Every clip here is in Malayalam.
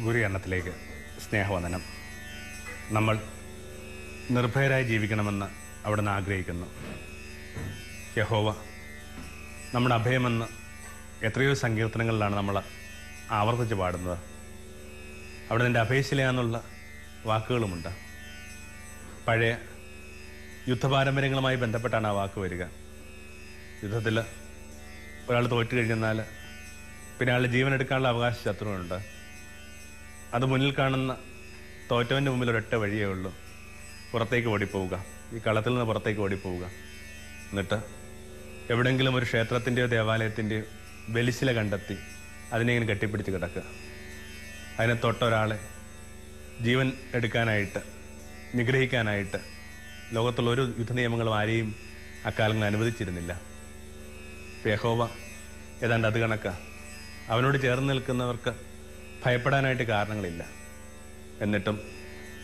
ഗുരുകരണത്തിലേക്ക് സ്നേഹവന്ദനം. നമ്മൾ നിർഭയരായി ജീവിക്കണമെന്ന് അവിടുന്ന് ആഗ്രഹിക്കുന്നു. യഹോവ നമ്മുടെ അഭയമെന്ന് എത്രയോ സങ്കീർത്തനങ്ങളിലാണ് നമ്മൾ ആവർത്തിച്ച് പാടുന്നത്. അവിടെ നിൻ്റെ അഭയശിലയാന്നുള്ള വാക്കുകളുമുണ്ട്. പഴയ യുദ്ധപാരമ്പര്യങ്ങളുമായി ബന്ധപ്പെട്ടാണ് ആ വാക്ക് വരിക. യുദ്ധത്തിൽ ഒരാൾ തോറ്റു കഴിഞ്ഞാൽ പിന്നെ അയാളുടെ ജീവൻ എടുക്കാനുള്ള അവകാശ ശത്രുവുണ്ട്. അത് മുന്നിൽ കാണുന്ന തോറ്റവൻ്റെ മുമ്പിൽ ഒരൊറ്റ വഴിയേ ഉള്ളൂ, പുറത്തേക്ക് ഓടിപ്പോവുക, ഈ കളത്തിൽ നിന്ന് പുറത്തേക്ക് ഓടിപ്പോവുക. എന്നിട്ട് എവിടെയെങ്കിലും ഒരു ക്ഷേത്രത്തിൻ്റെയോ ദേവാലയത്തിൻ്റെയോ ബലിശില കണ്ടെത്തി അതിനെ ഇങ്ങനെ കെട്ടിപ്പിടിച്ച് കിടക്കുക. അതിനെ തൊട്ട ഒരാളെ ജീവൻ എടുക്കാനായിട്ട് നിഗ്രഹിക്കാനായിട്ട് ലോകത്തുള്ള ഒരു യുദ്ധ നിയമങ്ങളും ആരെയും അക്കാലങ്ങളിൽ അനുവദിച്ചിരുന്നില്ല. യഹോവ ഏതാണ്ട് അത് കണക്കാ. അവനോട് ചേർന്ന് നിൽക്കുന്നവർക്ക് ഭയപ്പെടാനായിട്ട് കാരണങ്ങളില്ല. എന്നിട്ടും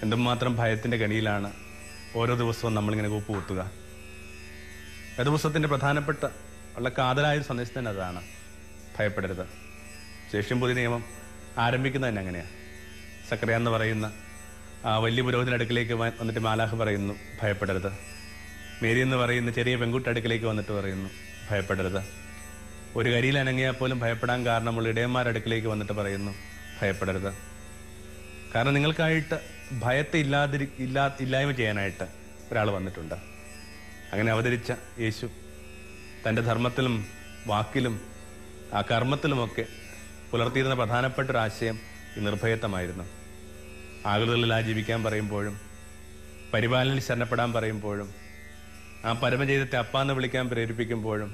എന്തുമാത്രം ഭയത്തിൻ്റെ കണിയിലാണ് ഓരോ ദിവസവും നമ്മളിങ്ങനെ കൂപ്പുകുത്തുക. ദിവസത്തിൻ്റെ പ്രധാനപ്പെട്ട ഉള്ള കാതലായ സന്ദേശം തന്നെ അതാണ്, ഭയപ്പെടരുത്. ശേഷം പുതിയ നിയമം ആരംഭിക്കുന്നത് തന്നെ അങ്ങനെയാണ്. സക്കറിയ എന്ന് പറയുന്ന വലിയ പുരോഹിതൻ്റെ അടുക്കിലേക്ക് വന്നിട്ട് മാലാഖ പറയുന്നു, ഭയപ്പെടരുത്. മേരി എന്ന് പറയുന്ന ചെറിയ പെൺകുട്ടി അടുക്കിലേക്ക് വന്നിട്ട് പറയുന്നു, ഭയപ്പെടരുത്. ഒരു കരിയിൽ അനങ്ങിയാൽ പോലും ഭയപ്പെടാൻ കാരണമുള്ള ഇടയന്മാരുടെ അടുക്കിലേക്ക് വന്നിട്ട് പറയുന്നു, ഭയപ്പെടരുത്. കാരണം നിങ്ങൾക്കായിട്ട് ഭയത്തെ ഇല്ലായ്മ ചെയ്യാനായിട്ട് ഒരാൾ വന്നിട്ടുണ്ട്. അങ്ങനെ അവതരിച്ച യേശു തൻ്റെ ധർമ്മത്തിലും വാക്കിലും ആ കർമ്മത്തിലുമൊക്കെ പുലർത്തിയിരുന്ന പ്രധാനപ്പെട്ട ഒരു ആശയം ഈ നിർഭയത്വമായിരുന്നു. ആകുലതകളിൽ ജീവിക്കാൻ പറയുമ്പോഴും പരിപാലനയിൽ ശരണപ്പെടാൻ പറയുമ്പോഴും ആ പരമജീവിതത്തെ അപ്പാന്ന് വിളിക്കാൻ പ്രേരിപ്പിക്കുമ്പോഴും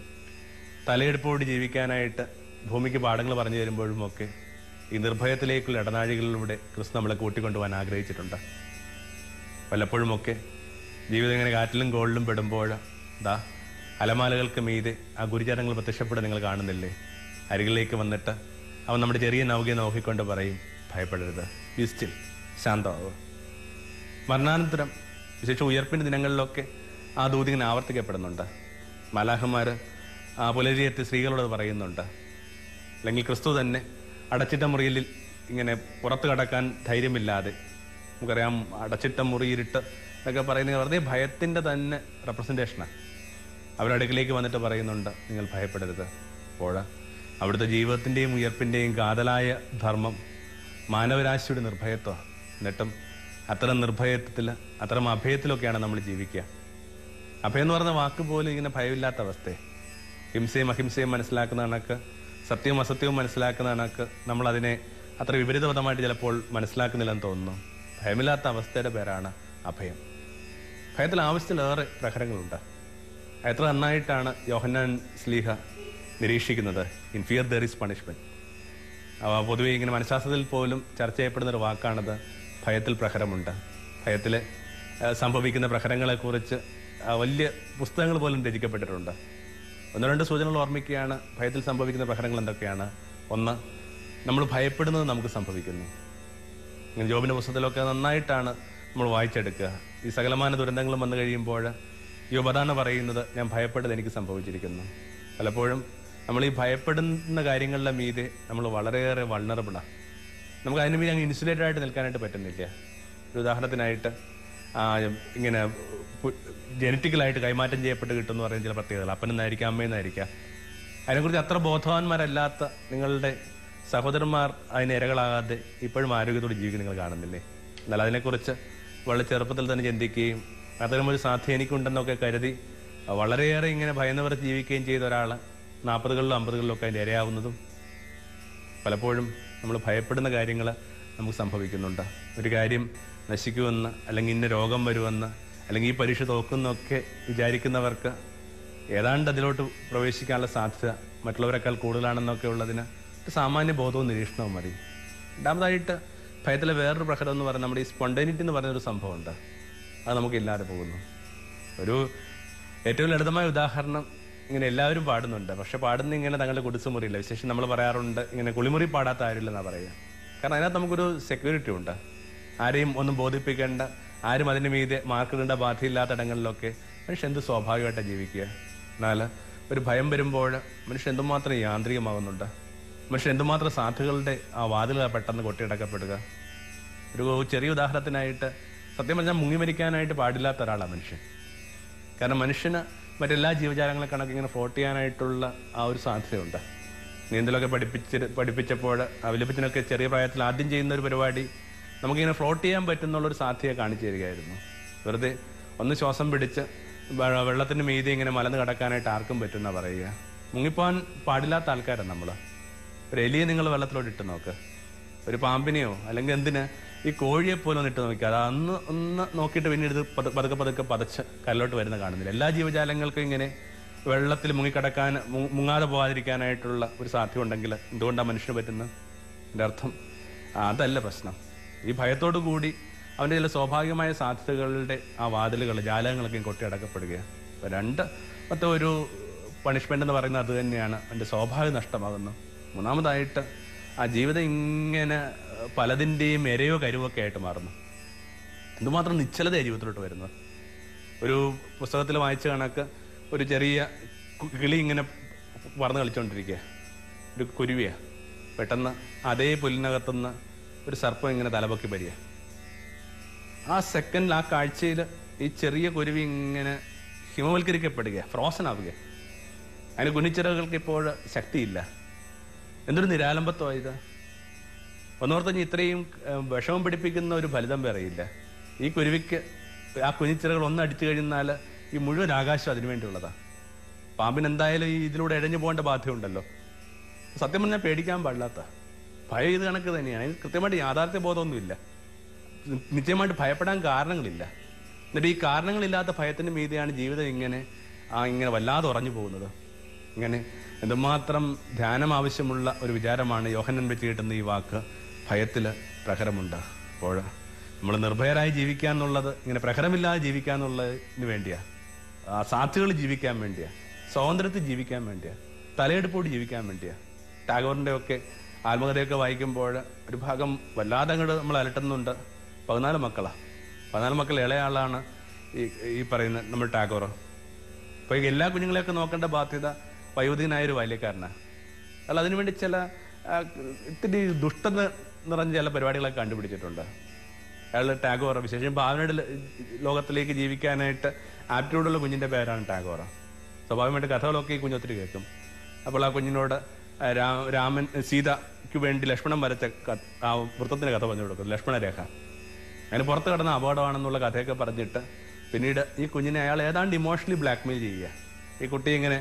തലയെടുപ്പോട് ജീവിക്കാനായിട്ട് ഭൂമിക്ക് പാഠങ്ങൾ പറഞ്ഞു തരുമ്പോഴും ഒക്കെ ഈ നിർഭയത്തിലേക്കുള്ള ഇടനാഴികളിലൂടെ ക്രിസ്തു നമ്മളെ കൂട്ടിക്കൊണ്ടുപോകാൻ ആഗ്രഹിച്ചിട്ടുണ്ട്. പലപ്പോഴുമൊക്കെ ജീവിതം ഇങ്ങനെ കാറ്റിലും കോളിലും പെടുമ്പോൾ അലമാലകൾക്ക് മീതെ ആ ഗുരുചരണങ്ങൾ പ്രത്യക്ഷപ്പെട്ട് നിങ്ങൾ കാണുന്നില്ലേ? അരികിലേക്ക് വന്നിട്ട് അവൻ നമ്മുടെ ചെറിയ നൗകയെ നോക്കിക്കൊണ്ട് പറയും, ഭയപ്പെടരുത്, ബി സ്റ്റിൽ, ശാന്തമാവുക. മരണാനന്തരം വിശേഷം ഉയർപ്പിൻ്റെ ദിനങ്ങളിലൊക്കെ ആ ദൂതി ഇങ്ങനെ ആവർത്തിക്കപ്പെടുന്നുണ്ട്. മാലാഖമാർ ആ പുലരിയെത്തി സ്ത്രീകളോട് പറയുന്നുണ്ട്. അല്ലെങ്കിൽ ക്രിസ്തു തന്നെ അടച്ചിട്ട മുറിയിൽ ഇങ്ങനെ പുറത്തു കടക്കാൻ ധൈര്യമില്ലാതെ, നമുക്കറിയാം അടച്ചിട്ട മുറിയിരിട്ട് എന്നൊക്കെ പറയുന്നത് വെറുതെ ഭയത്തിൻ്റെ തന്നെ റെപ്രസെൻറ്റേഷനാണ്. അവരുടെ അടുക്കിലേക്ക് വന്നിട്ട് പറയുന്നുണ്ട്, നിങ്ങൾ ഭയപ്പെടരുത്. അപ്പോൾ അവിടുത്തെ ജീവിതത്തിൻ്റെയും ഉയർപ്പിൻ്റെയും കാതലായ ധർമ്മം മാനവരാശിയുടെ നിർഭയത്വം. എന്നിട്ടും അത്തരം നിർഭയത്വത്തിൽ അത്തരം അഭയത്തിലൊക്കെയാണ് നമ്മൾ ജീവിക്കുക. അഭയം എന്ന് പറയുന്ന വാക്ക് പോലും ഇങ്ങനെ ഭയമില്ലാത്ത അവസ്ഥയെ, ഹിംസയും അഹിംസയും മനസ്സിലാക്കുന്ന കണക്ക്, സത്യവും അസത്യവും മനസ്സിലാക്കുന്ന കണക്ക് നമ്മളതിനെ അത്ര വിപരീതപദമായിട്ട് ചിലപ്പോൾ മനസ്സിലാക്കുന്നില്ലെന്ന് തോന്നുന്നു. ഭയമില്ലാത്ത അവസ്ഥയുടെ പേരാണ് അഭയം. ഭയത്തിൽ ആവശ്യത്തിലേറെ പ്രഹരങ്ങളുണ്ട്. എത്ര നന്നായിട്ടാണ് യോഹന്നാൻ ശ്ലീഹ നിരീക്ഷിക്കുന്നത്, in fear there is punishment. പൊതുവെ ഇങ്ങനെ മനഃശാസ്ത്രത്തിൽ പോലും ചർച്ച ചെയ്യപ്പെടുന്നൊരു വാക്കാണത്, ഭയത്തിൽ പ്രഹരമുണ്ട്. ഭയത്തിൽ സംഭവിക്കുന്ന പ്രഹരങ്ങളെക്കുറിച്ച് വലിയ പുസ്തകങ്ങൾ പോലും രചിക്കപ്പെട്ടിട്ടുണ്ട്. ഒന്ന് രണ്ട് സൂചനകൾ ഓർമ്മിക്കുകയാണ്. ഭയത്തിൽ സംഭവിക്കുന്ന പ്രഹരങ്ങൾ എന്തൊക്കെയാണ്? ഒന്ന്, നമ്മൾ ഭയപ്പെടുന്നത് നമുക്ക് സംഭവിക്കുന്നു. ഇങ്ങനെ ജോബിൻ്റെ പുസ്തകത്തിലൊക്കെ നന്നായിട്ടാണ് നമ്മൾ വായിച്ചെടുക്കുക. ഈ സകലമാന ദുരന്തങ്ങളും വന്നു കഴിയുമ്പോൾ യോബ് അതാണ് പറയുന്നത്, ഞാൻ ഭയപ്പെട്ടത് എനിക്ക് സംഭവിച്ചിരിക്കുന്നു. പലപ്പോഴും നമ്മൾ ഈ ഭയപ്പെടുന്ന കാര്യങ്ങളുടെ മീതെ നമ്മൾ വളരെയേറെ വൾണറബിളാണ്. നമുക്ക് അതിന് മീതെ അങ്ങ് ഇൻസുലേറ്റഡ് ആയിട്ട് നിൽക്കാനായിട്ട് പറ്റുന്നില്ല. ഒരു ഉദാഹരണത്തിനായിട്ട് ഇങ്ങനെ ജനറ്റിക്കലായിട്ട് കൈമാറ്റം ചെയ്യപ്പെട്ട് കിട്ടുമെന്ന് പറയുന്ന ചില പ്രത്യേകതകൾ അപ്പനെന്നായിരിക്കാം, അമ്മയെന്നായിരിക്കാം. അതിനെക്കുറിച്ച് അത്ര ബോധവാന്മാരല്ലാത്ത നിങ്ങളുടെ സഹോദരന്മാർ അതിന് ഇരകളാകാതെ ഇപ്പോഴും ആരോഗ്യത്തോടെ ജീവിക്കാൻ നിങ്ങൾ കാണുന്നില്ലേ? എന്നാൽ അതിനെക്കുറിച്ച് വളരെ ചെറുപ്പത്തിൽ തന്നെ ചിന്തിക്കുകയും അത്തരമൊരു സാധ്യത എനിക്കുണ്ടെന്നൊക്കെ കരുതി വളരെയേറെ ഇങ്ങനെ ഭയന്നവർ ജീവിക്കുകയും ചെയ്ത ഒരാൾ 40കളിലും 50കളിലും ഒക്കെ അതിൻ്റെ ഇരയാവുന്നതും പലപ്പോഴും നമ്മൾ ഭയപ്പെടുന്ന കാര്യങ്ങൾ നമുക്ക് സംഭവിക്കുന്നുണ്ട്. ഒരു കാര്യം നശിക്കുമെന്ന്, അല്ലെങ്കിൽ ഇന്ന രോഗം വരുമെന്ന്, അല്ലെങ്കിൽ ഈ പരീക്ഷ തോക്കുന്നൊക്കെ വിചാരിക്കുന്നവർക്ക് ഏതാണ്ട് അതിലോട്ട് പ്രവേശിക്കാനുള്ള സാധ്യത മറ്റുള്ളവരെക്കാൾ കൂടുതലാണെന്നൊക്കെ ഉള്ളതിന് ഒരു സാമാന്യ ബോധവും നിരീക്ഷണവും മതി. രണ്ടാമതായിട്ട് ഭയത്തിലെ വേറൊരു പ്രഹരം എന്ന് പറഞ്ഞാൽ നമ്മുടെ ഈ സ്പോണ്ടേനിറ്റി എന്ന് പറയുന്നൊരു സംഭവമുണ്ട്. അത് നമുക്കില്ലാതെ പോകുന്നു. ഒരു ഏറ്റവും ലളിതമായ ഉദാഹരണം ഇങ്ങനെ എല്ലാവരും പാടുന്നുണ്ട്, പക്ഷെ പാടുന്ന ഇങ്ങനെ തങ്ങളുടെ കുടിസുമുറിയില്ല. വിശേഷം നമ്മൾ പറയാറുണ്ട്, ഇങ്ങനെ കുളിമുറി പാടാത്ത ആരില്ലെന്നാണ് പറയുക. കാരണം അതിനകത്ത് നമുക്കൊരു സെക്യൂരിറ്റി ഉണ്ട്. ആരെയും ഒന്നും ബോധിപ്പിക്കേണ്ട, ആരും അതിന് മീതെ മാർക്കിടേണ്ട ബാധ്യയില്ലാത്ത ഇടങ്ങളിലൊക്കെ മനുഷ്യൻ എന്ത് സ്വാഭാവികമായിട്ടാണ് ജീവിക്കുക. എന്നാൽ ഒരു ഭയം വരുമ്പോൾ മനുഷ്യൻ എന്തുമാത്രം യാന്ത്രികമാകുന്നുണ്ട്. മനുഷ്യൻ എന്തുമാത്രം സാധ്യതകളുടെ ആ വാതിലുകൾ പെട്ടെന്ന് കൊട്ടിയടക്കപ്പെടുക. ഒരു ചെറിയ ഉദാഹരണത്തിനായിട്ട് സത്യം പറഞ്ഞാൽ മുങ്ങി മരിക്കാനായിട്ട് പാടില്ലാത്ത ഒരാളാണ് മനുഷ്യൻ. കാരണം മനുഷ്യന് മറ്റെല്ലാ ജീവജാലങ്ങളെ കണക്ക് ഇങ്ങനെ ഫ്ലോട്ട് ചെയ്യാനായിട്ടുള്ള ആ ഒരു സാധ്യതയുണ്ട്. നീന്തലൊക്കെ പഠിപ്പിച്ചപ്പോൾ വലിയപ്പച്ചനൊക്കെ ചെറിയ പ്രായത്തിൽ ആദ്യം ചെയ്യുന്ന ഒരു പരിപാടി നമുക്കിങ്ങനെ ഫ്ലോട്ട് ചെയ്യാൻ പറ്റുന്നുള്ളൊരു സാധ്യത കാണിച്ചു തരികയായിരുന്നു. വെറുതെ ഒന്ന് ശ്വാസം പിടിച്ച് വെള്ളത്തിന് മീതെ ഇങ്ങനെ മലന്ന് കിടക്കാനായിട്ട് ആർക്കും പറ്റുന്ന പറയുക. മുങ്ങിപ്പോകാൻ പാടില്ലാത്ത ആൾക്കാരാണ് നമ്മൾ. ഒരു എലിയെ നിങ്ങൾ വെള്ളത്തിലോട്ട് ഇട്ട് നോക്ക്, ഒരു പാമ്പിനെയോ അല്ലെങ്കിൽ എന്തിന് ഈ കോഴിയെ പോലും ഒന്ന് ഇട്ട് നോക്കുക. അത് ഒന്ന് നോക്കിയിട്ട് പിന്നീട് പതുക്കെ പതച്ച് കല്ലോട്ട് വരുന്ന കാണുന്നില്ല. എല്ലാ ജീവജാലങ്ങൾക്കും ഇങ്ങനെ വെള്ളത്തിൽ മുങ്ങാതെ പോകാതിരിക്കാനായിട്ടുള്ള ഒരു സാധ്യത ഉണ്ടെങ്കിൽ എന്തുകൊണ്ടാണ് മനുഷ്യന് പറ്റുന്നത്? എൻ്റെ അർത്ഥം അതല്ല പ്രശ്നം. ഈ ഭയത്തോടു കൂടി അവൻ്റെ ചില സ്വാഭാവികമായ സാധ്യതകളുടെ ആ വാതിലുകൾ ജാലകങ്ങളൊക്കെ കൊട്ടിയടക്കപ്പെടുകയാണ്. അപ്പോൾ മറ്റേ ഒരു പണിഷ്മെൻ്റ് എന്ന് പറയുന്നത് അത് തന്നെയാണ്, എൻ്റെ സ്വാഭാവികം നഷ്ടമാകുന്നു. മൂന്നാമതായിട്ട് ആ ജീവിതം ഇങ്ങനെ പലതിൻ്റെയും എരയോ കരുവൊക്കെ ആയിട്ട് മാറുന്നു. എന്തുമാത്രം നിശ്ചലതയാണ് ജീവിതത്തിലോട്ട് വരുന്നത്. ഒരു പുസ്തകത്തിൽ വായിച്ച കണക്ക് ഒരു ചെറിയ കിളി ഇങ്ങനെ പറന്ന് കളിച്ചുകൊണ്ടിരിക്കുക, ഒരു കുരുവിയാണ്. പെട്ടെന്ന് അതേ പുല്ലിനകത്തുനിന്ന് ഒരു സർപ്പം ഇങ്ങനെ തലപൊക്കി വരിക. ആ സെക്കൻഡിൽ ആ കാഴ്ചയിൽ ഈ ചെറിയ കുരുവി ഇങ്ങനെ ഹിമവൽക്കരിക്കപ്പെടുക, ഫ്രോസൺ ആവുക. അതിന് കുഞ്ഞിച്ചിറകൾക്ക് ഇപ്പോൾ ശക്തിയില്ല. എന്തൊരു നിരാലംബത്വമാണ് ഇത്. ഒന്നോർത്തഞ്ഞ് ഇത്രയും വിഷമം പിടിപ്പിക്കുന്ന ഒരു ഫലിതം വേറെയില്ല. ഈ കുരുവിക്ക് ആ കുഞ്ഞിച്ചിറകൾ ഒന്ന് അടിച്ചു കഴിഞ്ഞാൽ ഈ മുഴുവൻ ആകാശം അതിനു വേണ്ടിയുള്ളതാണ്. പാമ്പിന് എന്തായാലും ഈ ഇതിലൂടെ ഇഴഞ്ഞു പോകേണ്ട ബാധ്യതയുണ്ടല്ലോ. സത്യം പറഞ്ഞാൽ പേടിക്കാൻ പാടില്ലാത്ത ഭയം ഇത് കണക്ക് തന്നെയാണ്. അതിന് കൃത്യമായിട്ട് യാഥാർത്ഥ്യ ബോധമൊന്നുമില്ല. നിശ്ചയമായിട്ട് ഭയപ്പെടാൻ കാരണങ്ങളില്ല. എന്നിട്ട് ഈ കാരണങ്ങളില്ലാത്ത ഭയത്തിന് മീതെയാണ് ജീവിതം ഇങ്ങനെ വല്ലാതെ ഉറഞ്ഞു പോകുന്നത്. ഇങ്ങനെ എന്തുമാത്രം ധ്യാനം ആവശ്യമുള്ള ഒരു വിചാരമാണ് യോഹന്നാൻ വെച്ച് കിട്ടുന്ന ഈ വാക്ക്, ഭയത്തിൽ പ്രഹരമുണ്ട്. അപ്പോൾ നമ്മൾ നിർഭയരായി ജീവിക്കുക എന്നുള്ളത് ഇങ്ങനെ പ്രഹരമില്ലാതെ ജീവിക്കുക എന്നുള്ളതിന് വേണ്ടിയാണ്, സാധ്യതകൾ ജീവിക്കാൻ വേണ്ടിയാണ്, സ്വാതന്ത്ര്യത്തിൽ ജീവിക്കാൻ വേണ്ടിയാണ്, തലയെടുപ്പോട് ജീവിക്കാൻ വേണ്ടിയാണ്. ടാഗോറിൻ്റെ ഒക്കെ ആത്മകഥയൊക്കെ വായിക്കുമ്പോൾ ഒരു ഭാഗം വല്ലാതെ അങ്ങോട്ട് നമ്മൾ അലട്ടുന്നുണ്ട്. 14 മക്കളാണ്. 14 മക്കൾ ഇളയ ആളാണ് ഈ പറയുന്ന നമ്മൾ ടാഗോർ. അപ്പോൾ എല്ലാ കുഞ്ഞുങ്ങളെയൊക്കെ നോക്കേണ്ട ബാധ്യത വയോധികനായൊരു ബാല്യക്കാരനാണ്. അല്ല, അതിനുവേണ്ടി ചില ഇത്തിരി ദുഷ്ടത നിറഞ്ഞ ചില പരിപാടികളൊക്കെ കണ്ടുപിടിച്ചിട്ടുണ്ട് അയാൾ ടാഗോർ. വിശേഷം ഭാവനയുടെ ലോകത്തിലേക്ക് ജീവിക്കാനായിട്ട് ആപ്റ്റിറ്റ്യൂഡുള്ള കുഞ്ഞിൻ്റെ പേരാണ് ടാഗോർ. സ്വാഭാവികമായിട്ട് കഥകളൊക്കെ ഈ കുഞ്ഞൊത്തിരി കേൾക്കും. അപ്പോൾ ആ കുഞ്ഞിനോട് രാമൻ സീതയ്ക്ക് വേണ്ടി ലക്ഷ്മണൻ വരച്ച ആ വൃത്തത്തിൻ്റെ കഥ പറഞ്ഞു കൊടുക്കും, ലക്ഷ്മണരേഖ. അതിന് പുറത്ത് കിടന്ന അപകടമാണെന്നുള്ള കഥയൊക്കെ പറഞ്ഞിട്ട് പിന്നീട് ഈ കുഞ്ഞിനെ അയാൾ ഏതാണ്ട് ഇമോഷണലി ബ്ലാക്ക്മെയിൽ ചെയ്യുക. ഈ കുട്ടി ഇങ്ങനെ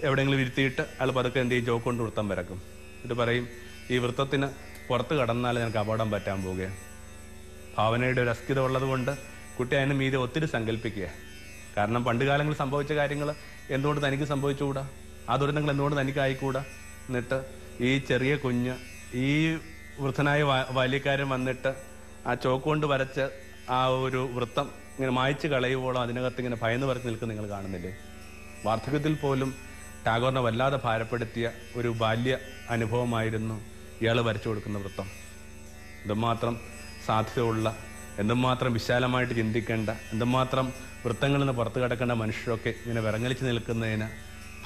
എവിടെയെങ്കിലും ഇരുത്തിയിട്ട് അയാൾ പതുക്കെ എന്ത് ചെയ്യും, ചോക്ക് കൊണ്ട് വൃത്തം വരക്കും. എന്നിട്ട് പറയും, ഈ വൃത്തത്തിന് പുറത്ത് കടന്നാൽ ഞങ്ങൾക്ക് അപകടം പറ്റാൻ പോവുകയാണ്. ഭാവനയുടെ ഒരു അസ്ഥിത ഉള്ളത് കൊണ്ട് കുട്ടി അതിന് മീതെ ഒത്തിരി സങ്കല്പിക്കുക. കാരണം പണ്ട് കാലങ്ങളിൽ സംഭവിച്ച കാര്യങ്ങൾ എന്തുകൊണ്ട് തനിക്ക് സംഭവിച്ചുകൂടാ, ആ ദുരന്തങ്ങൾ എന്തുകൊണ്ട് തനിക്ക് ആയിക്കൂടാ. എന്നിട്ട് ഈ ചെറിയ കുഞ്ഞ് ഈ വൃദ്ധനായ ബാല്യക്കാരൻ വന്നിട്ട് ആ ചോക്ക് കൊണ്ട് വരച്ച ആ ഒരു വൃത്തം ഇങ്ങനെ മായ്ച്ച് കളയുവോളം അതിനകത്ത് ഇങ്ങനെ ഭയന്ന് വരച്ച് നിൽക്കുന്ന നിങ്ങൾ കാണുന്നില്ലേ? വാർദ്ധക്യത്തിൽ പോലും ടാഗോറിനെ വല്ലാതെ ഭാരപ്പെടുത്തിയ ഒരു ബാല്യ അനുഭവമായിരുന്നു ഇയാൾ വരച്ചു കൊടുക്കുന്ന വൃത്തം. എന്തുമാത്രം സാധ്യതയുള്ള, എന്തുമാത്രം വിശാലമായിട്ട് ചിന്തിക്കേണ്ട, എന്തുമാത്രം വൃത്തങ്ങളിൽ നിന്ന് പുറത്ത് കിടക്കേണ്ട മനുഷ്യരൊക്കെ ഇങ്ങനെ വിറങ്ങലിച്ച് നിൽക്കുന്നതിന്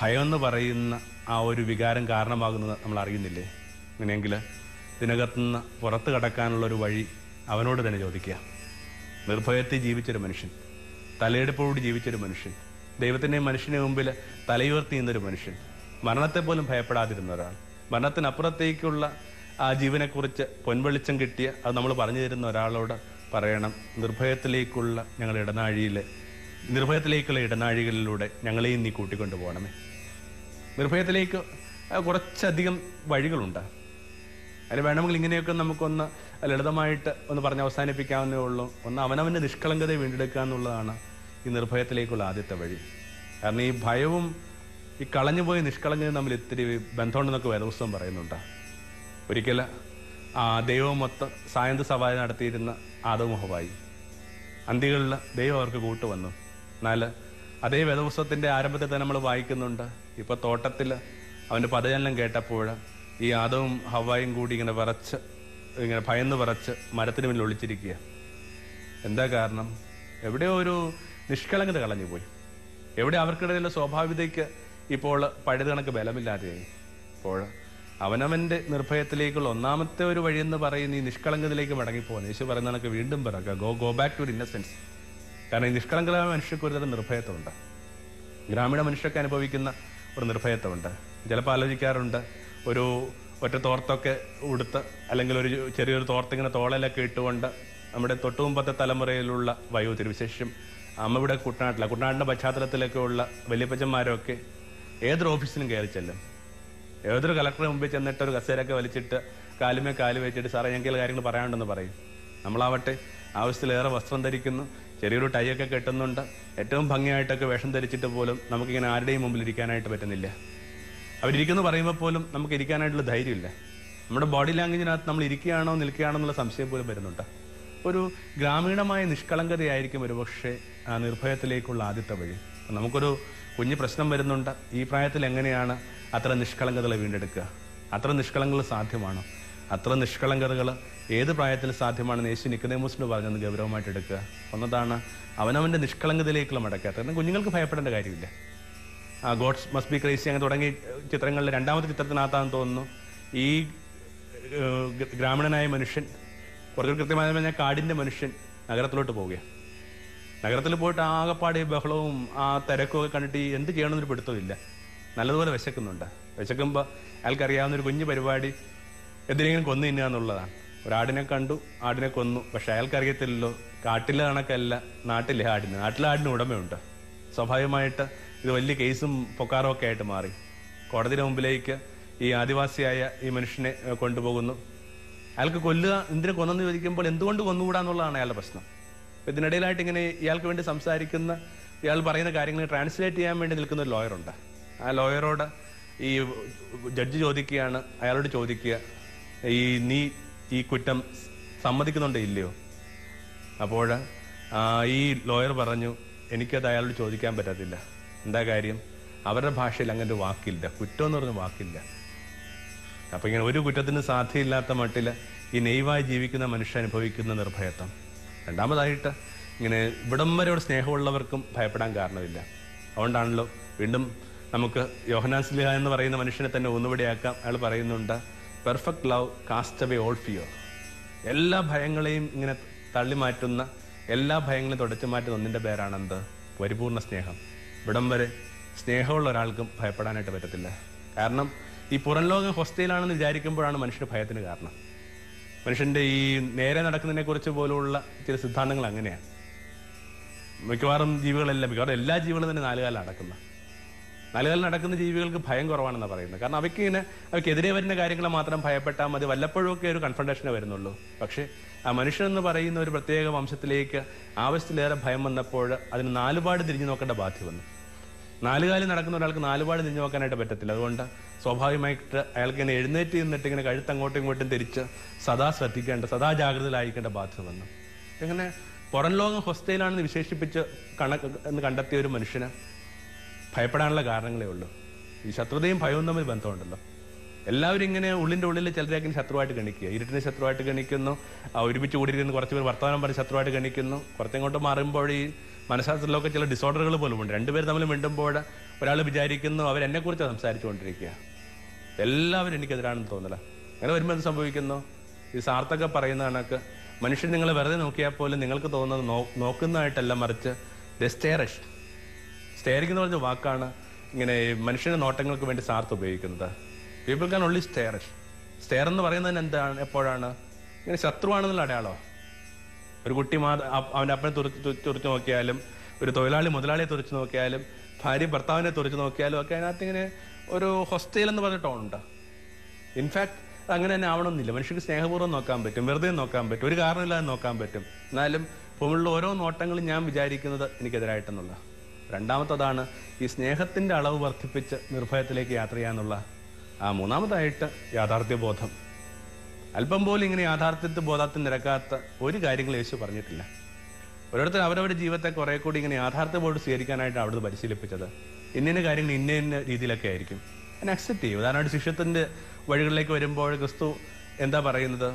ഭയമെന്ന് പറയുന്ന ആ ഒരു വികാരം കാരണമാകുന്നത് നമ്മൾ അറിയുന്നില്ലേ? അങ്ങനെയെങ്കിൽ ഇതിനകത്തുനിന്ന് പുറത്ത് കടക്കാനുള്ളൊരു വഴി അവനോട് തന്നെ ചോദിക്കുക. നിർഭയത്തിൽ ജീവിച്ചൊരു മനുഷ്യൻ, തലയെടുപ്പോട് ജീവിച്ചൊരു മനുഷ്യൻ, ദൈവത്തിൻ്റെയും മനുഷ്യന് മുമ്പിൽ തലയുയർത്തി നിന്നൊരു മനുഷ്യൻ, മരണത്തെ പോലും ഭയപ്പെടാതിരുന്ന ഒരാൾ, മരണത്തിനപ്പുറത്തേക്കുള്ള ആ ജീവനെക്കുറിച്ച് പൊൻവെളിച്ചം കിട്ടിയ അത് നമ്മൾ പറഞ്ഞു തരുന്ന ഒരാളോട് പറയണം, നിർഭയത്തിലേക്കുള്ള ഇടനാഴികളിലൂടെ ഞങ്ങളെയും നീ കൂട്ടിക്കൊണ്ടു പോകണമേ. നിർഭയത്തിലേക്ക് കുറച്ചധികം വഴികളുണ്ട്. അതിന് വേണമെങ്കിൽ ഇങ്ങനെയൊക്കെ നമുക്കൊന്ന് ലളിതമായിട്ട് ഒന്ന് പറഞ്ഞ് അവസാനിപ്പിക്കാവുന്നേ ഉള്ളൂ. ഒന്ന് അവനവൻ്റെ നിഷ്കളങ്കതയെ വീണ്ടെടുക്കുക എന്നുള്ളതാണ് ഈ നിർഭയത്തിലേക്കുള്ള ആദ്യത്തെ വഴി. കാരണം ഈ ഭയവും ഈ കളഞ്ഞുപോയ നിഷ്കളങ്കതയും തമ്മിൽ ഇത്തിരി ബന്ധമുണ്ടെന്നൊക്കെ വേദപുസ്തകം പറയുന്നുണ്ട്. ഒരിക്കൽ ദൈവമൊത്ത് സായന്ത സവാരി നടത്തിയിരുന്ന ആദവും ഹവ്വായും അന്തികളിൽ ദൈവം അവർക്ക് കൂട്ടുവന്നു. എന്നാൽ അതേ വേദപുസ്തകത്തിൻ്റെ ആരംഭത്തിൽ തന്നെ നമ്മൾ വായിക്കുന്നുണ്ട്, ഇപ്പോൾ തോട്ടത്തിൽ അവൻ്റെ പദചലനം കേട്ടപ്പോൾ ഈ ആദവും ഹവ്വായും കൂടി ഇങ്ങനെ ഭയന്ന് വിറച്ച് മരത്തിന് മുന്നിൽ ഒളിച്ചിരിക്കുക. എന്താ കാരണം? എവിടെയോ ഒരു നിഷ്കളങ്കത കളഞ്ഞുപോയി. എവിടെ അവർക്കിടയിലുള്ള സ്വാഭാവികതയ്ക്ക് ഇപ്പോൾ പഴുത് കണക്ക് ബലമില്ലാതെയായി. അപ്പോൾ അവനവൻ്റെ നിർഭയത്തിലേക്കുള്ള ഒന്നാമത്തെ ഒരു വഴിയെന്ന് പറയുന്ന ഈ നിഷ്കളങ്കതയിലേക്ക് മടങ്ങിപ്പോകുന്നത്. യേശു പറയുന്ന കണക്ക് വീണ്ടും പറയുക, ഗോ ബാക്ക് ടു ഇന്നസെൻസ്. കാരണം ഈ നിഷ്കളങ്കമായ മനുഷ്യർക്ക് ഒരുതരം നിർഭയത്വമുണ്ട്. ഗ്രാമീണ മനുഷ്യർക്ക് അനുഭവിക്കുന്ന ഒരു നിർഭയത്വമുണ്ട്. ചിലപ്പോൾ ആലോചിക്കാറുണ്ട്, ഒരു ഒറ്റ തോർത്തൊക്കെ ഉടുത്ത് അല്ലെങ്കിൽ ഒരു ചെറിയൊരു തോർത്തിങ്ങനെ തോളയിലൊക്കെ ഇട്ടുകൊണ്ട് നമ്മുടെ തൊട്ടുമുമ്പത്തെ തലമുറയിലുള്ള വയോധികർ, വിശേഷം അമ്മ ഇവിടെ കുട്ടനാട്ടിൻ്റെ പശ്ചാത്തലത്തിലൊക്കെ ഉള്ള വലിയപ്പച്ചന്മാരൊക്കെ ഏതൊരു ഓഫീസിലും കയറി ചെല്ലും. ഏതൊരു കളക്ടറെ മുമ്പിൽ ചെന്നിട്ട് ഒരു കസേരയൊക്കെ വലിച്ചിട്ട് കാലുമേ കാല് വെച്ചിട്ട് സാറേ ഞങ്ങൾക്ക് കാര്യങ്ങൾ പറയാനുണ്ടെന്ന് പറയും. നമ്മളാവട്ടെ ആവശ്യത്തിലേറെ വസ്ത്രം ധരിക്കുന്നു, ചെറിയൊരു ടൈയൊക്കെ കെട്ടുന്നുണ്ട്, ഏറ്റവും ഭംഗിയായിട്ടൊക്കെ വേഷം ധരിച്ചിട്ട് പോലും നമുക്കിങ്ങനെ ആരുടെയും മുമ്പിൽ ഇരിക്കാനായിട്ട് പറ്റുന്നില്ല. അവരിയ്ക്കുന്നു പറയുമ്പോൾ പോലും നമുക്ക് ഇരിക്കാനായിട്ടുള്ള ധൈര്യമില്ല. നമ്മുടെ ബോഡി ലാംഗ്വേജിനകത്ത് നമ്മൾ ഇരിക്കുകയാണോ നിൽക്കുകയാണോ എന്നുള്ള സംശയം പോലും വരുന്നുണ്ട്. ഒരു ഗ്രാമീണമായ നിഷ്കളങ്കതയായിരിക്കും ഒരുപക്ഷെ ആ നിർഭയത്തിലേക്കുള്ള ആദ്യത്തെ വഴി. നമുക്കൊരു കുഞ്ഞു പ്രശ്നം വരുന്നുണ്ട്. ഈ പ്രായത്തിൽ എങ്ങനെയാണ് അത്ര നിഷ്കളങ്കതകളെ വീണ്ടെടുക്കുക? അത്ര നിഷ്കളങ്കത സാധ്യമാണോ? അത്ര നിഷ്കളങ്കതകൾ ഏത് പ്രായത്തിൽ സാധ്യമാണെന്ന് യേശു നിക്കോദേമോസിനോട് പറഞ്ഞത് ഗൗരവമായിട്ട് എടുക്കുക. ഒന്നതാണ് അവനവൻ്റെ നിഷ്കളങ്കതയിലേക്കുള്ള മടക്കാത്ത. കാരണം കുഞ്ഞുങ്ങൾക്ക് ഭയപ്പെടേണ്ട കാര്യമില്ല. ഗോഡ്സ് മസ്റ്റ് ബി ക്രേസി അങ്ങനെ തുടങ്ങിയ ചിത്രങ്ങളിൽ രണ്ടാമത്തെ ചിത്രത്തിനകത്താണെന്ന് തോന്നുന്നു ഈ ഗ്രാമീണനായ മനുഷ്യൻ, കുറച്ച് കൃത്യമായി പറഞ്ഞാൽ കാടിൻ്റെ മനുഷ്യൻ നഗരത്തിലോട്ട് പോവുകയാണ്. നഗരത്തിൽ പോയിട്ട് ആകെപ്പാടെ ബഹളവും ആ തിരക്കും ഒക്കെ കണ്ടിട്ട് എന്ത് ചെയ്യണമെന്നൊരു പിടുത്തമില്ല. നല്ലതുപോലെ വിശക്കുന്നുണ്ട്. വിശക്കുമ്പോൾ അയാൾക്കറിയാവുന്നൊരു കുഞ്ഞു പരിപാടി എന്തിനെങ്കിലും കൊന്നു തിന്നുക എന്നുള്ളതാണ്. ഒരാടിനെ കണ്ടു, ആടിനെ കൊന്നു. പക്ഷെ അയാൾക്കറിയത്തില്ലല്ലോ കാട്ടിലെ കണക്കല്ല നാട്ടിലെ ആടിന് ഉടമയുണ്ട്. സ്വാഭാവികമായിട്ട് ഇത് വലിയ കേസും പൊക്കാറും ഒക്കെ ആയിട്ട് മാറി. കോടതിയുടെ മുമ്പിലേക്ക് ഈ ആദിവാസിയായ ഈ മനുഷ്യനെ കൊണ്ടുപോകുന്നു. അയാൾക്ക് കൊല്ലുക, എന്തിനെ കൊന്നെന്ന് ചോദിക്കുമ്പോൾ എന്തുകൊണ്ട് കൊന്നുകൂടാന്നുള്ളതാണ് അയാളുടെ പ്രശ്നം. ഇതിനിടയിലായിട്ട് ഇങ്ങനെ ഇയാൾക്ക് വേണ്ടി സംസാരിക്കുന്ന, ഇയാൾ പറയുന്ന കാര്യങ്ങൾ ട്രാൻസ്ലേറ്റ് ചെയ്യാൻ വേണ്ടി നിൽക്കുന്ന ഒരു ലോയറുണ്ട്. ആ ലോയറോട് ഈ ജഡ്ജി ചോദിക്കുകയാണ്, അയാളോട് ചോദിക്കുക, നീ ഈ കുറ്റം സമ്മതിക്കുന്നുണ്ടോ ഇല്ലയോ? അപ്പോൾ ഈ ലോയർ പറഞ്ഞു, എനിക്കത് അയാളോട് ചോദിക്കാൻ പറ്റത്തില്ല. എന്താ കാര്യം? അവരുടെ ഭാഷയിൽ അങ്ങനെ ഒരു വാക്കില്ല, കുറ്റം എന്ന് പറഞ്ഞ വാക്കില്ല. അപ്പം ഇങ്ങനെ ഒരു കുറ്റത്തിന് സാധ്യമില്ലാത്ത മട്ടിൽ ഈ നെയ്വായി ജീവിക്കുന്ന മനുഷ്യൻ അനുഭവിക്കുന്ന നിർഭയത്വം. രണ്ടാമതായിട്ട് ഇങ്ങനെ ഇവിടം വരെയോട് സ്നേഹമുള്ളവർക്കും ഭയപ്പെടാൻ കാരണമില്ല. അതുകൊണ്ടാണല്ലോ വീണ്ടും നമുക്ക് യോഹന്നാൻ സ്ലീഹ എന്ന് പറയുന്ന മനുഷ്യനെ തന്നെ ഒന്നുപടിയാക്കാം. അയാൾ പറയുന്നുണ്ട്, perfect love cast away all fear. എല്ലാ ഭയങ്ങളെയും ഇങ്ങനെ തള്ളിമാറ്റുന്ന, എല്ലാ ഭയങ്ങളെയും തുടച്ചു മാറ്റുന്ന ഒന്നിൻ്റെ പേരാണെന്ത്? പരിപൂർണ്ണ സ്നേഹം. ഇവിടം വരെ സ്നേഹമുള്ള ഒരാൾക്കും ഭയപ്പെടാനായിട്ട് പറ്റത്തില്ല. കാരണം ഈ പുറം ലോകം ഹൊസ്റ്റയിലാണെന്ന് വിചാരിക്കുമ്പോഴാണ് മനുഷ്യന് ഭയത്തിന് കാരണം. മനുഷ്യൻ്റെ ഈ നേരെ നടക്കുന്നതിനെ കുറിച്ച് പോലുള്ള ചില സിദ്ധാന്തങ്ങൾ അങ്ങനെയാണ്. മിക്കവാറും മിക്കവാറും എല്ലാ ജീവികളും തന്നെ നാലുകാലം നടക്കുന്ന ജീവികൾക്ക് ഭയം കുറവാണെന്നാണ് പറയുന്നത്. കാരണം അവയ്ക്കെതിരെ വരുന്ന കാര്യങ്ങളെ മാത്രം ഭയപ്പെട്ടാൽ മതി. വല്ലപ്പോഴുമൊക്കെ ഒരു കൺഫ്രണ്ടേഷനെ വരുന്നുള്ളൂ. പക്ഷേ ആ മനുഷ്യൻ എന്ന് പറയുന്ന ഒരു പ്രത്യേക വംശത്തിലേക്ക് ആവശ്യത്തിലേറെ ഭയം വന്നപ്പോൾ അതിന് നാലുപാട് തിരിഞ്ഞു നോക്കേണ്ട ബാധ്യത വന്നു. നാലുകാലിൽ നടക്കുന്ന ഒരാൾക്ക് നാലുപാട് തിരിഞ്ഞു നോക്കാനായിട്ട് പറ്റത്തില്ല. അതുകൊണ്ട് സ്വാഭാവികമായിട്ട് അയാൾക്ക് ഇങ്ങനെ എഴുന്നേറ്റ് നിന്നിട്ട് ഇങ്ങനെ കഴുത്ത് അങ്ങോട്ടും ഇങ്ങോട്ടും തിരിച്ച് സദാ സദാ ജാഗ്രതയിലായിരിക്കേണ്ട ബാധ്യത വന്നു. ഇങ്ങനെ പുറം ലോകം ഹൊസ്റ്റയിലാണെന്ന് വിശേഷിപ്പിച്ച് എന്ന് കണ്ടെത്തിയ ഒരു മനുഷ്യന് ഭയപ്പെടാനുള്ള കാരണങ്ങളേ ഉള്ളൂ. ഈ ശത്രുതയും ഭയവും തമ്മിൽ ബന്ധമുണ്ടല്ലോ. എല്ലാവരും ഇങ്ങനെ ഉള്ളിൻ്റെ ഉള്ളിൽ ചിലരേക്കും ശത്രുവായിട്ട് ഗണിക്കുക, ഇരുട്ടിനെ ശത്രുവായിട്ട് ഗണിക്കുന്നു, ഒരുമിച്ച് കൂടിയിരിക്കുന്ന കുറച്ച് പേർ വർത്തമാനം പറഞ്ഞ് ശത്രുവായിട്ട് ഗണിക്കുന്നു. കുറച്ചെങ്ങോട്ട് മാറുമ്പോൾ ഈ മനഃശാസ്ത്രത്തിലൊക്കെ ചില ഡിസോർഡറുകൾ പോലും ഉണ്ട്. രണ്ടുപേർ തമ്മിൽ മിണ്ടുമ്പോൾ ഒരാൾ വിചാരിക്കുന്നു അവരെന്നെക്കുറിച്ച് സംസാരിച്ചുകൊണ്ടിരിക്കുക, എല്ലാവരും എനിക്കെതിരാണെന്ന് തോന്നില്ല. അങ്ങനെ വരുമ്പോൾ എന്ത് സംഭവിക്കുന്നു? ഈ സാർത്തൊക്കെ പറയുന്ന കണക്ക് മനുഷ്യൻ നിങ്ങളെ വെറുതെ നോക്കിയാൽ പോലും നിങ്ങൾക്ക് തോന്നുന്നത് നോക്കുന്നതായിട്ടല്ല, മറിച്ച് സ്റ്റെയറിംഗ് എന്ന് പറഞ്ഞ വാക്കാണ് ഇങ്ങനെ മനുഷ്യന്റെ നോട്ടങ്ങൾക്ക് വേണ്ടി സാർത്ത് ഉപയോഗിക്കുന്നത്. പീപ്പിൾ ക്യാൻ ഓൺലി സ്റ്റെയർ എന്ന് പറയുന്നതിന് എന്താണ്, എപ്പോഴാണ് ഇങ്ങനെ ശത്രുവാണെന്നുള്ള അടയാളോ? ഒരു കുട്ടി അവൻ്റെ അപ്പനെ തുറച്ചു നോക്കിയാലും, ഒരു തൊഴിലാളി മുതലാളിയെ തുറച്ചു നോക്കിയാലും, ഭാര്യ ഭർത്താവിനെ തുറച്ചു നോക്കിയാലും ഒക്കെ അതിനകത്ത് ഇങ്ങനെ ഒരു ഹൊസ്റ്റൈൽ എന്ന് പറഞ്ഞ ടോണുണ്ട്. ഇൻഫാക്ട് അങ്ങനെ തന്നെ ആവണമെന്നില്ല. മനുഷ്യർക്ക് സ്നേഹപൂർവ്വം നോക്കാൻ പറ്റും, വെറുതെ നോക്കാൻ പറ്റും, ഒരു കാരണമില്ലാതെ നോക്കാൻ പറ്റും. എന്നാലും ഭൂമിയിലുള്ള ഓരോ നോട്ടങ്ങളും ഞാൻ വിചാരിക്കുന്നത് എനിക്കെതിരായിട്ടെന്നുള്ള. രണ്ടാമത്തതാണ് ഈ സ്നേഹത്തിൻ്റെ അളവ് വർദ്ധിപ്പിച്ച് നിർഭയത്തിലേക്ക് യാത്ര ചെയ്യാന്നുള്ള. മൂന്നാമതായിട്ട് യാഥാർത്ഥ്യബോധം. അല്പം പോലും ഇങ്ങനെ യാഥാർത്ഥ്യത്തെ ബോധത്തിൽ നിരക്കാത്ത ഒരു കാര്യങ്ങൾ യേശു പറഞ്ഞിട്ടില്ല. ഓരോരുത്തർ അവരവരുടെ ജീവിതത്തെ കുറെ കൂടി ഇങ്ങനെ യാഥാർത്ഥ്യബോധം സ്വീകരിക്കാനായിട്ട് അവിടുന്ന് പരിശീലിപ്പിച്ചത്. ഇന്ന കാര്യങ്ങൾ ഇന്ന രീതിയിലൊക്കെ ആയിരിക്കും. അതിനെ അക്സെപ്റ്റ് ചെയ്യും. ഉദാഹരണമായിട്ട് ശിഷ്യത്തിൻ്റെ വഴികളിലേക്ക് വരുമ്പോൾ ക്രിസ്തു എന്താ പറയുന്നത്?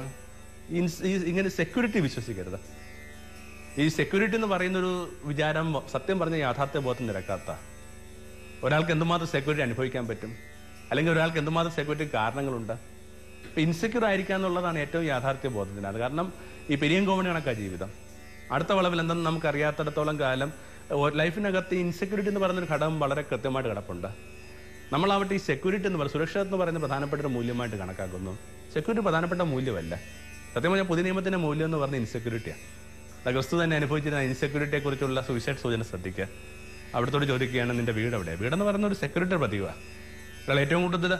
ഇങ്ങനെ സെക്യൂരിറ്റി വിശ്വസിക്കരുത്. ഈ സെക്യൂരിറ്റി എന്ന് പറയുന്നൊരു വിചാരം സത്യം പറഞ്ഞ യാഥാർത്ഥ്യബോധം നിരക്കാത്ത ഒരാൾക്ക് എന്തുമാത്രം സെക്യൂരിറ്റി അനുഭവിക്കാൻ പറ്റും? അല്ലെങ്കിൽ ഒരാൾക്ക് എന്തുമാത്രം സെക്യൂരിറ്റി കാരണങ്ങളുണ്ട്. ഇപ്പം ഇൻസെക്യൂർ ആയിരിക്കുക എന്നുള്ളതാണ് ഏറ്റവും യാഥാർത്ഥ്യ ബോധത്തിന്. അത് കാരണം ഈ പെരിയം കോമണി കണക്കാ ജീവിതം. അടുത്ത വളവിൽ എന്തെന്ന് നമുക്ക് അറിയാത്തിടത്തോളം കാലം ലൈഫിനകത്ത് ഇൻസെക്യൂരിറ്റി എന്ന് പറയുന്നൊരു ഘടകം വളരെ കൃത്യമായിട്ട് കിടപ്പുണ്ട്. നമ്മളാവട്ടെ ഈ സെക്യൂരിറ്റി എന്ന് പറയുന്നത് സുരക്ഷ എന്ന് പറയുന്നത് പ്രധാനപ്പെട്ട ഒരു മൂല്യമായിട്ട് കണക്കാക്കുന്നു. സെക്യൂരിറ്റി പ്രധാനപ്പെട്ട മൂല്യമല്ല. സത്യം പറഞ്ഞാൽ പുതിയ നിയമത്തിന്റെ മൂല്യം എന്ന് പറഞ്ഞാൽ ഇൻസെക്യൂരിറ്റിയാണ്. ക്രിസ്തു തന്നെ അനുഭവിച്ചിരുന്ന ഇൻസെക്യൂരിറ്റിയെ കുറിച്ചുള്ള സുവിശേഷ സൂചന ശ്രദ്ധിക്കുക. അവിടത്തോട് ചോദിക്കുകയാണ്, നിന്റെ വീട് എവിടെ? വീടെന്ന് പറയുന്ന ഒരു സെക്യൂരിറ്റി പ്രതീകമാണ്. അയാൾ ഏറ്റവും കൂടുതൽ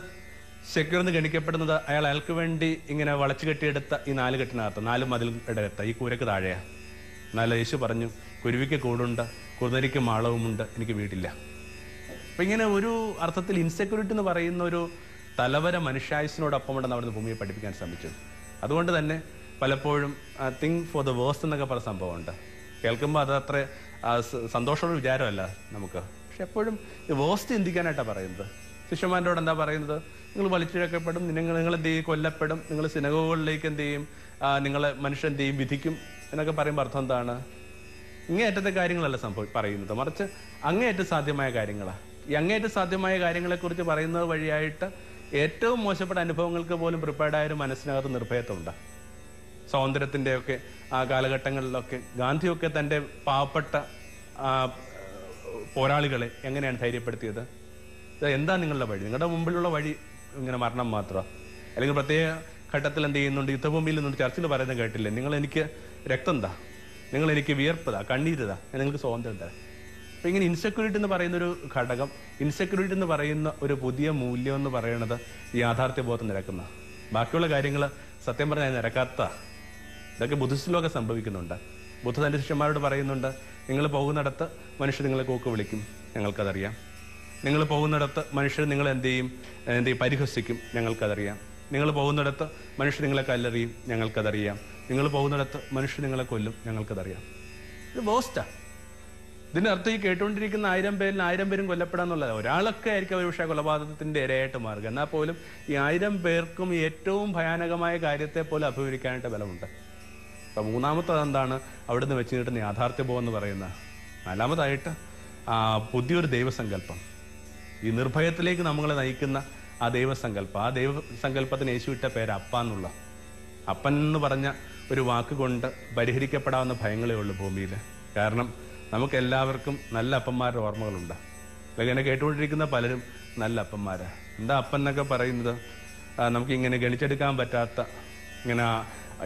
സെക്യൂർ എന്ന് ഗണിക്കപ്പെടുന്നത് അയാൾക്ക് വേണ്ടി ഇങ്ങനെ വളച്ചു കെട്ടിയെടുത്ത ഈ 4 കെട്ടിനകത്ത് 4 മതിലുകൾക്കകത്ത് ഈ കൂരക്ക് താഴെയാണ്. എന്നാൽ യേശു പറഞ്ഞു, കുരുവിക്ക് കൂടുണ്ട്, കുതിരയ്ക്ക് മാളവുമുണ്ട്, എനിക്ക് വീടില്ല. അപ്പം ഇങ്ങനെ ഒരു അർത്ഥത്തിൽ ഇൻസെക്യൂരിറ്റി എന്ന് പറയുന്ന ഒരു തലവര മനുഷ്യായുസിനോടൊപ്പമുണ്ടെന്ന് അവിടുന്ന് ഭൂമിയെ പഠിപ്പിക്കാൻ ശ്രമിച്ചു. അതുകൊണ്ട് തന്നെ പലപ്പോഴും തിങ്ക് ഫോർ ദ വേഴ്സ്റ്റ് എന്നൊക്കെ പറഞ്ഞ സംഭവമുണ്ട്. കേൾക്കുമ്പോൾ അത് അത്ര സന്തോഷമുള്ള വിചാരമല്ല നമുക്ക്. പക്ഷെ എപ്പോഴും ഈ വേഴ്സ്റ്റ് ചിന്തിക്കാനായിട്ടാണ് പറയുന്നത്. ശിഷ്യന്മാരോട് എന്താ പറയുന്നത്? നിങ്ങൾ വലിച്ചിഴക്കപ്പെടും, നിങ്ങൾ എന്ത് ചെയ്യും? കൊല്ലപ്പെടും. നിങ്ങൾ സിനഗോഗുകളിലേക്ക് എന്ത് ചെയ്യും? നിങ്ങളെ മനുഷ്യൻ എന്ത് ചെയ്യും? വിധിക്കും എന്നൊക്കെ പറയുമ്പോൾ അർത്ഥം എന്താണ്? ഇങ്ങേയറ്റത്തെ കാര്യങ്ങളല്ല പറയുന്നത്, മറിച്ച് അങ്ങേയറ്റം സാധ്യമായ കാര്യങ്ങളാണ്. ഈ അങ്ങേയറ്റം സാധ്യമായ കാര്യങ്ങളെക്കുറിച്ച് പറയുന്നത് വഴിയായിട്ട് ഏറ്റവും മോശപ്പെട്ട അനുഭവങ്ങൾക്ക് പോലും പ്രിപ്പയർഡായ ഒരു മനസ്സിനകത്ത് നിർഭയത്വമുണ്ട്. സ്വാതന്ത്ര്യത്തിൻ്റെയൊക്കെ ആ കാലഘട്ടങ്ങളിലൊക്കെ ഗാന്ധിയൊക്കെ തൻ്റെ പാവപ്പെട്ട പോരാളികളെ എങ്ങനെയാണ് ധൈര്യപ്പെടുത്തിയത്? എന്താ നിങ്ങളുടെ വഴി? നിങ്ങളുടെ മുമ്പിലുള്ള വഴി ഇങ്ങനെ മരണം മാത്രമാണ്. അല്ലെങ്കിൽ പ്രത്യേക ഘട്ടത്തിൽ എന്ത് ചെയ്യുന്നുണ്ട്? യുദ്ധഭൂമിയിൽ നിന്നുകൊണ്ട് ചർച്ചിൽ പറയുന്നത് കേട്ടില്ലേ? നിങ്ങൾ എനിക്ക് രക്തം താ, നിങ്ങൾ എനിക്ക് വിയർപ്പതാ, കണ്ണീരുതാ, ഞാൻ നിങ്ങൾക്ക് സ്വാതന്ത്ര്യം തരാം. അപ്പം ഇങ്ങനെ ഇൻസെക്യൂരിറ്റി എന്ന് പറയുന്നൊരു ഘടകം, ഇൻസെക്യൂരിറ്റി എന്ന് പറയുന്ന ഒരു പുതിയ മൂല്യം എന്ന് പറയുന്നത് യാഥാർത്ഥ്യബോധം നിരക്കുന്ന. ബാക്കിയുള്ള കാര്യങ്ങൾ സത്യം പറഞ്ഞാൽ നിരക്കാത്ത. ഇതൊക്കെ ബുദ്ധിസ്റ്റിലൊക്കെ സംഭവിക്കുന്നുണ്ട്. ബുദ്ധ തൻ്റെ ശിഷ്യന്മാരോട് പറയുന്നുണ്ട്, നിങ്ങൾ പോകുന്നിടത്ത് മനുഷ്യർ നിങ്ങളെ കൂക്ക് വിളിക്കും, ഞങ്ങൾക്കതറിയാം. നിങ്ങൾ പോകുന്നിടത്ത് മനുഷ്യർ നിങ്ങൾ എന്ത് ചെയ്യും പരിഹസിക്കും, ഞങ്ങൾക്കതറിയാം. നിങ്ങൾ പോകുന്നിടത്ത് മനുഷ്യർ നിങ്ങളെ കല്ലെറിയും, ഞങ്ങൾക്കതറിയാം. നിങ്ങൾ പോകുന്നിടത്ത് മനുഷ്യർ നിങ്ങളെ കൊല്ലും, ഞങ്ങൾക്കതറിയാം. ഇത് ബോസ്റ്റാ. ഇതിൻ്റെ അർത്ഥം ഈ കേട്ടുകൊണ്ടിരിക്കുന്ന 1000 പേരിൽ 1000 പേരും കൊല്ലപ്പെടാന്നുള്ളത്. ഒരാളൊക്കെ ആയിരിക്കും ഒരു പക്ഷേ കൊലപാതകത്തിൻ്റെ ഇരയായിട്ട് മാറുക. എന്നാൽ പോലും ഈ 1000 പേർക്കും ഏറ്റവും ഭയാനകമായ കാര്യത്തെ പോലും അഭിമുഖീകരിക്കാനായിട്ട് ബലമുണ്ട്. അപ്പം മൂന്നാമത്തത് എന്താണ്? അവിടുന്ന് വെച്ച് കിട്ടുന്ന യാഥാർത്ഥ്യബോധം എന്ന് പറയുന്ന. നാലാമതായിട്ട് പുതിയൊരു ദൈവസങ്കല്പം, ഈ നിർഭയത്തിലേക്ക് നമ്മളെ നയിക്കുന്ന ആ ദൈവസങ്കല്പം. ആ ദൈവസങ്കല്പത്തിന് യേശു ഇട്ട പേര് അപ്പ എന്നുള്ള. അപ്പൻ എന്ന് പറഞ്ഞ ഒരു വാക്കുകൊണ്ട് പരിഹരിക്കപ്പെടാവുന്ന ഭയങ്ങളേ ഉള്ളൂ ഭൂമിയിൽ. കാരണം നമുക്ക് എല്ലാവർക്കും നല്ല അപ്പന്മാരുടെ ഓർമ്മകളുണ്ട്. അല്ലെങ്കിൽ എന്നെ കേട്ടുകൊണ്ടിരിക്കുന്ന പലരും നല്ല അപ്പന്മാരാണ്. എന്താ അപ്പൻ എന്നൊക്കെ പറയുന്നത്? നമുക്കിങ്ങനെ ഗണിച്ചെടുക്കാൻ പറ്റാത്ത, ഇങ്ങനെ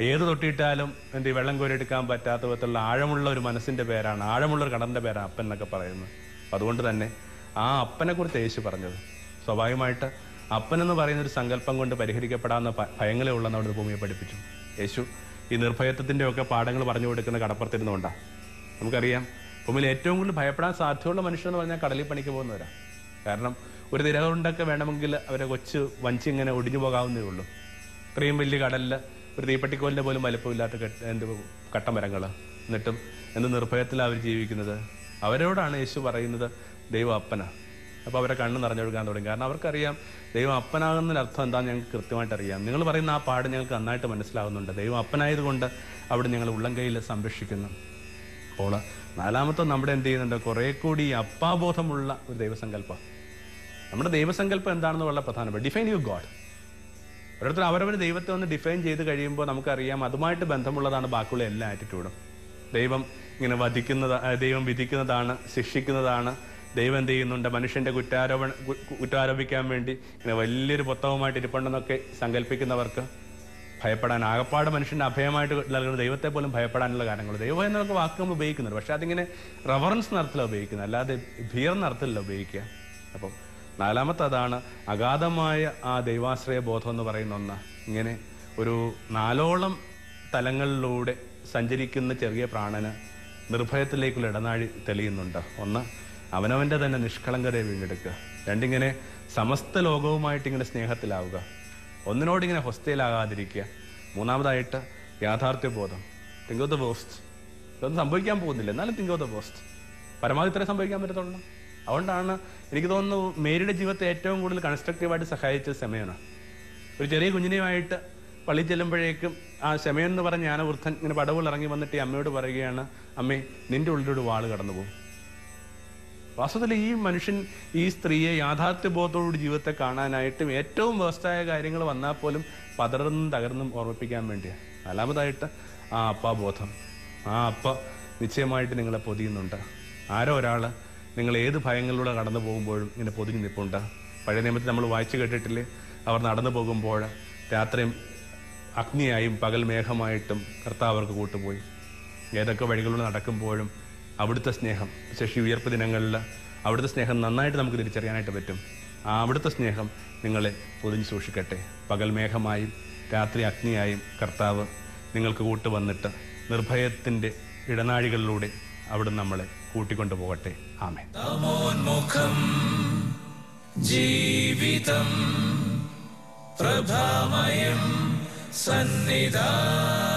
ഏത് തൊട്ടിയിട്ടാലും വെള്ളം കോരിയെടുക്കാൻ പറ്റാത്ത വിധത്തിലുള്ള ആഴമുള്ള ഒരു മനസ്സിൻ്റെ പേരാണ്, ആഴമുള്ളൊരു കടലിൻ്റെ പേരാണ് അപ്പൻ എന്നൊക്കെ പറയുന്നത്. അതുകൊണ്ട് തന്നെ ആ അപ്പനെ കുറിച്ച് യേശു പറഞ്ഞത് സ്വാഭാവികമായിട്ട് അപ്പൻ എന്ന് പറയുന്ന ഒരു സങ്കല്പം കൊണ്ട് പരിഹരിക്കപ്പെടാവുന്ന ഭയങ്ങളെ ഉള്ളെന്ന് അവിടെ ഭൂമിയെ പഠിപ്പിച്ചു. യേശു ഈ നിർഭയത്വത്തിൻ്റെ ഒക്കെ പാഠങ്ങൾ പറഞ്ഞു കൊടുക്കുന്ന കടപ്പുറത്തിരുന്നുകൊണ്ടാണ്. നമുക്കറിയാം ഭൂമിയിൽ ഏറ്റവും കൂടുതൽ ഭയപ്പെടാൻ സാധ്യതയുള്ള മനുഷ്യരെന്ന് പറഞ്ഞാൽ കടലിൽ പണിക്ക് പോകുന്നവരാണ്. കാരണം ഒരു തിര കൊണ്ടൊക്കെ വേണമെങ്കിൽ അവരെ കൊച്ചു വഞ്ചി ഇങ്ങനെ ഒടിഞ്ഞു പോകാവുന്നേ ഉള്ളൂ. ഇത്രയും വലിയ കടലിൽ ഒരു തീപ്പട്ടിക്കോലിൻ്റെ പോലും വലുപ്പമില്ലാത്ത കട്ടമരങ്ങൾ, എന്നിട്ടും എന്ത് നിർഭയത്തിലാണ് അവർ ജീവിക്കുന്നത്. അവരോടാണ് യേശു പറയുന്നത് ദൈവം അപ്പനാണ്. അപ്പോൾ അവരെ കണ്ണ് നിറഞ്ഞൊഴുകാൻ തുടങ്ങി. കാരണം അവർക്കറിയാം ദൈവം അപ്പനാകുന്നതിന് അർത്ഥം എന്താണെന്ന് ഞങ്ങൾക്ക് കൃത്യമായിട്ട് അറിയാം. നിങ്ങൾ പറയുന്ന ആ പാട് ഞങ്ങൾക്ക് നന്നായിട്ട് മനസ്സിലാവുന്നുണ്ട്. ദൈവം അപ്പനായതുകൊണ്ട് അവിടെ ഞങ്ങൾ ഉള്ളം കയ്യിൽ സംരക്ഷിക്കുന്നു. അപ്പോൾ നാലാമത്തെ നമ്മുടെ എന്ത് ചെയ്യുന്നുണ്ട്? കുറേ കൂടി അപ്പാബോധമുള്ള ഒരു ദൈവസങ്കല്പം. നമ്മുടെ ദൈവസങ്കല്പം എന്താണെന്ന് വളരെ പ്രധാനപ്പെട്ട ഡിഫൈൻ യു ഗോഡ്. ഓരോരുത്തർ അവരവർ ദൈവത്തെ ഒന്ന് ഡിഫൈൻ ചെയ്ത് കഴിയുമ്പോൾ നമുക്കറിയാം അതുമായിട്ട് ബന്ധമുള്ളതാണ് ബാക്കിയുള്ള എല്ലാ ആറ്റിറ്റ്യൂഡും. ദൈവം ഇങ്ങനെ ദൈവം വിധിക്കുന്നതാണ്, ശിക്ഷിക്കുന്നതാണ്. ദൈവം എന്ത് ചെയ്യുന്നുണ്ട്? മനുഷ്യന്റെ കുറ്റാരോപിക്കാൻ വേണ്ടി ഇങ്ങനെ വലിയൊരു പുസ്തകമായിട്ട് ഇരിപ്പുണ്ടെന്നൊക്കെ സങ്കല്പിക്കുന്നവർക്ക് ഭയപ്പെടാൻ, ആകപ്പാട് മനുഷ്യന്റെ അഭയമായിട്ട് നൽകുന്ന ദൈവത്തെ പോലും ഭയപ്പെടാനുള്ള കാര്യങ്ങൾ. ദൈവം എന്നൊക്കെ വാക്ക് നമ്മൾ ഉപയോഗിക്കുന്നുണ്ട്, പക്ഷെ അതിങ്ങനെ റെവറൻസ് നടത്തിലാണ് ഉപയോഗിക്കുന്നത്, അല്ലാതെ ഭീർന്ന അർത്ഥത്തിലല്ല ഉപയോഗിക്കുക. അപ്പം നാലാമത്തെ അതാണ് അഗാധമായ ആ ദൈവാശ്രയ ബോധം എന്ന് പറയുന്ന ഒന്ന്. ഇങ്ങനെ ഒരു 4ഓളം തലങ്ങളിലൂടെ സഞ്ചരിക്കുന്ന ചെറിയ പ്രാണന് നിർഭയത്തിലേക്കുള്ള ഇടനാഴി തെളിയുന്നുണ്ട്. ഒന്ന്, അവനവൻ്റെ തന്നെ നിഷ്കളങ്കതയെ വീണ്ടെടുക്കുക. രണ്ടിങ്ങനെ സമസ്ത ലോകവുമായിട്ട് ഇങ്ങനെ സ്നേഹത്തിലാവുക. ഒന്നിനോടിങ്ങനെ ഹൊസ്റ്റയിലാകാതിരിക്കുക. മൂന്നാമതായിട്ട് യാഥാർത്ഥ്യബോധം. Think of the worst. ഇതൊന്നും സംഭവിക്കാൻ പോകുന്നില്ല, എന്നാലും തിങ്ക് ഓഫ് ദ വേസ്റ്റ്. പരമാവധി ഇത്രേ സംഭവിക്കാൻ പറ്റത്തുള്ളൂ. അതുകൊണ്ടാണ് എനിക്ക് തോന്നുന്നു മേരിയുടെ ജീവിതത്തെ ഏറ്റവും കൂടുതൽ കൺസ്ട്രക്റ്റീവായിട്ട് സഹായിച്ച ശമയനാണ്. ഒരു ചെറിയ കുഞ്ഞിനെയുമായിട്ട് പള്ളി ചെല്ലുമ്പോഴേക്കും ആ ശമയൻ എന്ന് പറഞ്ഞ ജ്ഞാനവൃദ്ധൻ ഇങ്ങനെ പടവുകൾ ഇറങ്ങി വന്നിട്ട് ഈ അമ്മയോട് പറയുകയാണ്, അമ്മേ നിന്റെ ഉള്ളിലൊരു വാള് കടന്നു പോകും. വാസ്തവത്തിൽ ഈ മനുഷ്യൻ ഈ സ്ത്രീയെ യാഥാർത്ഥ്യബോധത്തോടുകൂടി ജീവിതത്തെ കാണാനായിട്ടും ഏറ്റവും വേസ്റ്റായ കാര്യങ്ങൾ വന്നാൽ പോലും പതർന്നും തകർന്നും ഓർമ്മിപ്പിക്കാൻ വേണ്ടിയാണ്. നാലാമതായിട്ട് ആ അപ്പാബോധം. ആ അപ്പ നിശ്ചയമായിട്ട് നിങ്ങളെ പൊതിയുന്നുണ്ട്. ആരോ ഒരാൾ നിങ്ങൾ ഏത് ഭയങ്ങളിലൂടെ കടന്നു പോകുമ്പോഴും ഇങ്ങനെ പൊതിഞ്ഞു നിൽപ്പുണ്ട്. പഴയ നിയമത്തിൽ നമ്മൾ വായിച്ചു കേട്ടിട്ടില്ലേ, അവർ നടന്നു പോകുമ്പോൾ രാത്രിയും അഗ്നിയായും പകൽ മേഘമായിട്ടും കർത്താവ് അവർക്ക് കൂട്ടുപോയി. ഏതൊക്കെ വഴികളിലൂടെ നടക്കുമ്പോഴും അവിടുത്തെ സ്നേഹം, ശേഷി ഉയർപ്പ് ദിനങ്ങളിൽ അവിടുത്തെ സ്നേഹം നന്നായിട്ട് നമുക്ക് തിരിച്ചറിയാനായിട്ട് പറ്റും. ആ അവിടുത്തെ സ്നേഹം നിങ്ങളെ പൊതിഞ്ഞ് സൂക്ഷിക്കട്ടെ. പകൽ മേഘമായും രാത്രി അഗ്നിയായും കർത്താവ് നിങ്ങൾക്ക് കൂട്ടുവന്നിട്ട് നിർഭയത്തിൻ്റെ ഇടനാഴികളിലൂടെ അവിടെ നമ്മളെ കൂട്ടിക്കൊണ്ടു പോകട്ടെ. ആമേൻ. ജീവിതം പ്രഭാമയം സന്നിധാനം.